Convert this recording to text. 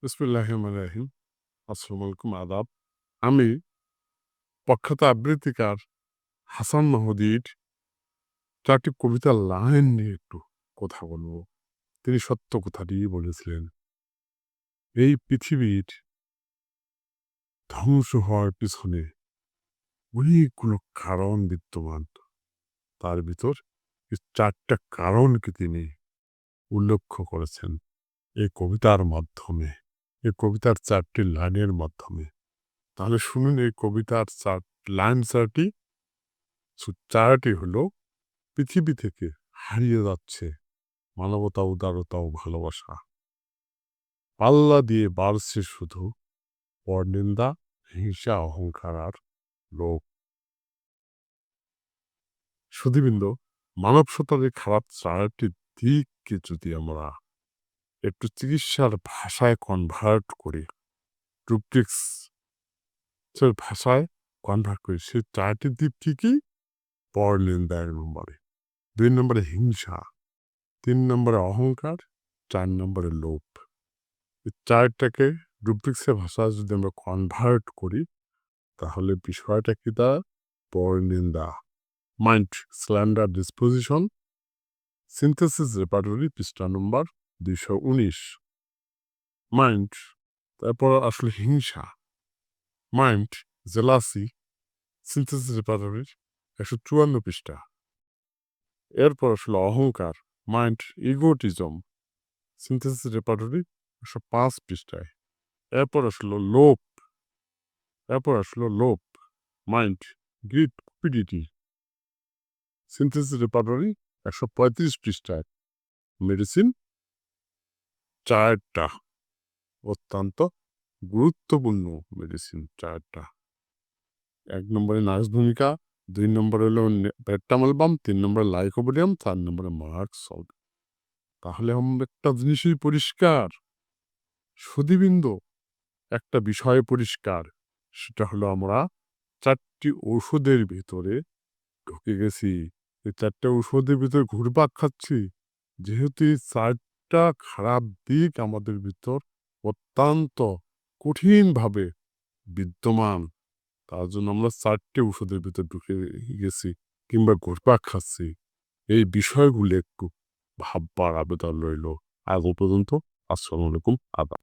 বিসমিল্লাহিররহমানিররহিম। আসসালামু আলাইকুম, আদাব। আমি প্রখ্যাত আবৃত্তিকার হাসান মাহমুদীর ৪ টি কবিতার লাইন নিয়ে একটু কথা বলব। তিনি সত্য কথাটিই বলেছিলেন। এই পৃথিবীর ধ্বংস হওয়ার পিছনে অনেকগুলো কারণ বিদ্যমান। তার ভিতর এই ৪ টা কারণকে তিনি উল্লেখ করেছেন এই কবিতার মাধ্যমে, এই কবিতার ৪ টি লাইনের মাধ্যমে। তাহলে শুনুন এই কবিতার লাইন ৪ টি। ৪ টি হলো: পৃথিবী থেকে হারিয়ে যাচ্ছে মানবতা, উদারতা ও ভালোবাসা। পাল্লা দিয়ে বাড়ছে শুধু পরনিন্দা, হিংসা, অহংকার আর লোভ। সুধীবৃন্দ, মানব সত্তার এই খারাপ ৪ টি দিককে যদি আমরা একটু চিকিৎসার ভাষায় কনভার্ট করি, রুব্রিক্স এর ভাষায় কনভার্ট করি, সেই ৪ টি দিক কি কি? পরনিন্দা ১ নম্বরে, ২ নম্বরে হিংসা, ৩ নম্বরে অহংকার, ৪ নম্বরে লোভ। এই ৪ টাকে রুব্রিক্সের ভাষায় যদি আমরা কনভার্ট করি, তাহলে বিষয়টা কি দাঁড়ায়? পরনিন্দা। Mind slander disposition, synthesis repertory, পৃষ্ঠা নম্বর ২১৯। মাইন্ড, তারপর আসলে হিংসা, মাইন্ড জেলাসি, সিনথেসিস রেপার্টরির ১৫৪ পৃষ্ঠা। এরপর আসলে অহংকার, মাইন্ড ইগোটিজম, সিনথেসিস রেপার্টরি ১০৫ পৃষ্ঠায়। এরপর আসলো লোভ, mind greed, cupidity, synthesis repertory ১৩৫ পৃষ্ঠায়। মেডিসিন ৪ টা, অত্যন্ত গুরুত্বপূর্ণ মেডিসিন ৪ টা। ১ নম্বরে নার্স ভূমিকা, ২ নম্বরে হলো পেট্টামালবাম, ৩ নম্বরে লাইকোপোডিয়াম, ৪ নম্বরে মার্ক সল্ট। তাহলে আমরা একটা জিনিসই পরিষ্কার, সুধীবৃন্দ, একটা বিষয় পরিষ্কার, সেটা হলো আমরা ৪ টি ঔষধের ভিতরে ঢুকে গেছি। এই ৪ টা ঔষধের ভিতরে ঘুরপাক খাচ্ছি। যেহেতু এই ৪ টা খারাপ দিক আমাদের ভিতর অত্যন্ত কঠিনভাবে বিদ্যমান, তার জন্য আমরা ৪ টি ঔষধের ভিতর ঢুকে গেছি কিংবা ঘুরপাক খাচ্ছি। এই বিষয়গুলো একটু ভাববার আবেদন রইল। আজ এ পর্যন্ত। আসসালামু আলাইকুম, আদাব।